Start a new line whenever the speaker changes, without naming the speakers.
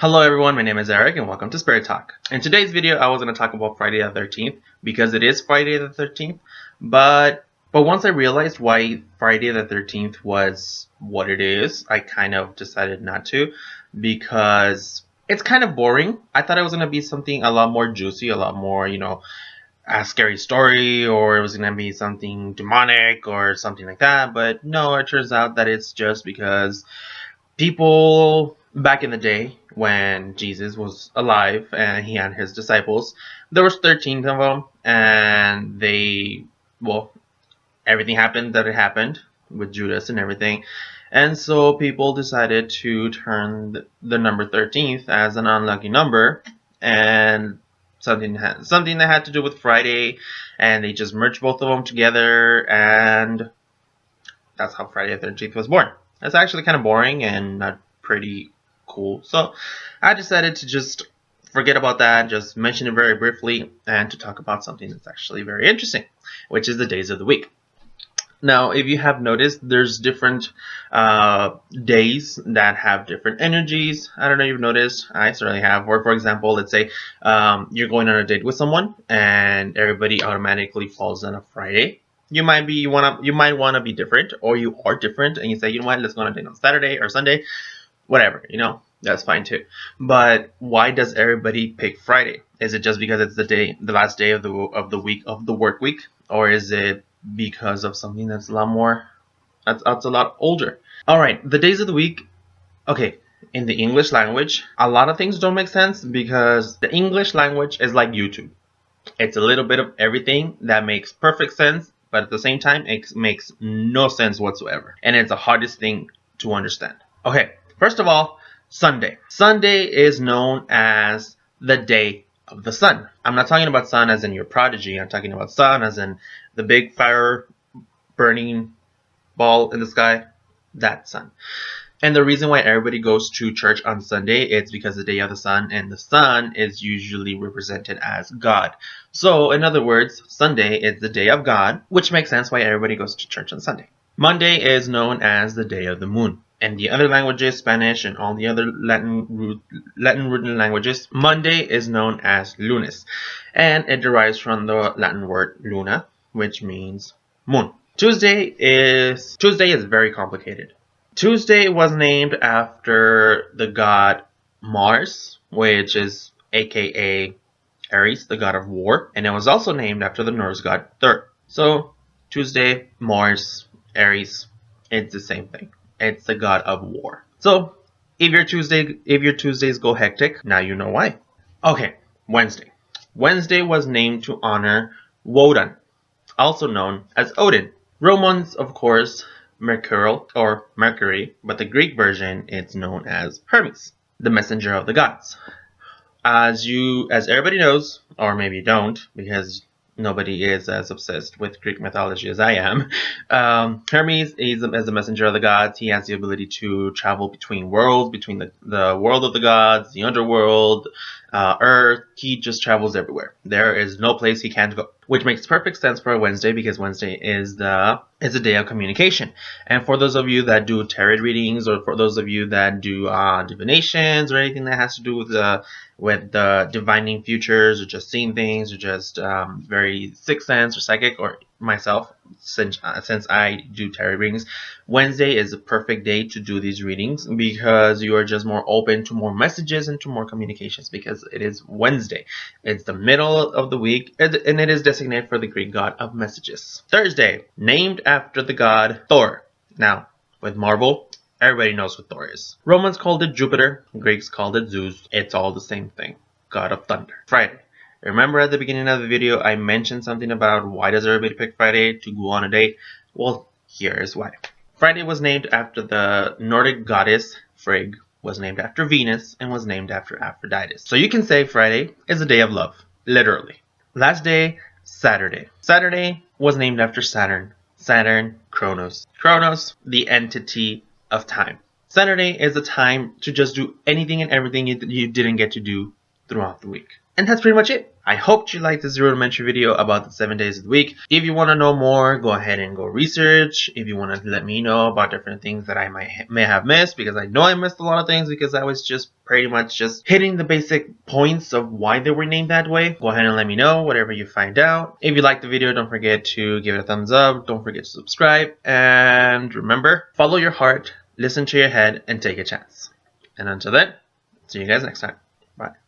Hello everyone, my name is Eric and welcome to Spirit Talk. In today's video I was going to talk about Friday the 13th because it is Friday the 13th, but once I realized why Friday the 13th was what it is, I kind of decided not to because it's kind of boring. I thought it was going to be something a lot more juicy, a lot more, a scary story, or it was going to be something demonic or something like that, but no, it turns out that it's just because people back in the day when Jesus was alive and he had his disciples, there was 13 of them, and everything happened that it happened with Judas and everything, and so people decided to turn the number 13th as an unlucky number, and something that had to do with Friday, and they just merged both of them together, and that's how Friday the 13th was born. It's actually kind of boring and not pretty cool, so I decided to just forget about that, just mention it very briefly, and to talk about something that's actually very interesting, which is the days of the week. Now, if you have noticed, there's different days that have different energies. I don't know if you've noticed. I certainly have. Or, for example, let's say you're going on a date with someone, and everybody automatically falls on a Friday. You might want to be different, or you are different, and you say, you know what, let's go on a date on Saturday or Sunday, whatever. That's fine too. But why does everybody pick Friday? Is it just because it's the last day of the week of the work week, or is it because of something that's a lot older? All right, the days of the week. Okay, in the English language, a lot of things don't make sense because the English language is like YouTube. It's a little bit of everything that makes perfect sense, but at the same time, it makes no sense whatsoever. And it's the hardest thing to understand. Okay, first of all, Sunday. Sunday is known as the day of the sun. I'm not talking about sun as in your prodigy. I'm talking about sun as in the big fire burning ball in the sky. That sun. And the reason why everybody goes to church on Sunday, it's because the day of the sun, and the sun is usually represented as God. So, in other words, Sunday is the day of God, which makes sense why everybody goes to church on Sunday. Monday is known as the day of the moon. And the other languages, Spanish and all the other Latin-rooted languages, Monday is known as lunes. And it derives from the Latin word luna, which means moon. Tuesday is very complicated. Tuesday was named after the god Mars, which is aka Ares, the god of war, and it was also named after the Norse god Thor. So Tuesday, Mars, Ares, it's the same thing. It's the god of war. So if your Tuesdays go hectic, now you know why. Okay, Wednesday. Wednesday was named to honor Woden, also known as Odin. Romans, of course, Mercury, but the Greek version is known as Hermes, the messenger of the gods. As everybody knows, or maybe you don't, because nobody is as obsessed with Greek mythology as I am. Hermes is a messenger of the gods. He has the ability to travel between worlds, between the world of the gods, the underworld, Earth. He just travels everywhere. There is no place he can't go, which makes perfect sense for a Wednesday because Wednesday is a day of communication. And for those of you that do tarot readings, or for those of you that do divinations, or anything that has to do with the divining futures, or just seeing things, or just very sixth sense or psychic, or myself, since I do tarot readings, Wednesday is a perfect day to do these readings because you are just more open to more messages and to more communications because it is Wednesday. It's the middle of the week, and it is designated for the Greek god of messages. Thursday, named after the god Thor. Now, with Marvel, everybody knows what Thor is. Romans called it Jupiter, Greeks called it Zeus. It's all the same thing. God of thunder. Friday. Remember at the beginning of the video, I mentioned something about why does everybody pick Friday to go on a date? Well, here is why. Friday was named after the Nordic goddess Frigg, was named after Venus, and was named after Aphrodite. So you can say Friday is a day of love, literally. Last day, Saturday. Saturday was named after Saturn. Saturn, Kronos. Kronos, the entity of time. Saturday is a time to just do anything and everything you didn't get to do throughout the week. And that's pretty much it. I hope you liked this rudimentary video about the 7 days of the week. If you want to know more, go ahead and go research. If you want to let me know about different things that I may have missed, because I know I missed a lot of things because I was just pretty much just hitting the basic points of why they were named that way. Go ahead and let me know whatever you find out. If you liked the video, don't forget to give it a thumbs up. Don't forget to subscribe. And remember, follow your heart, listen to your head, and take a chance. And until then, see you guys next time. Bye.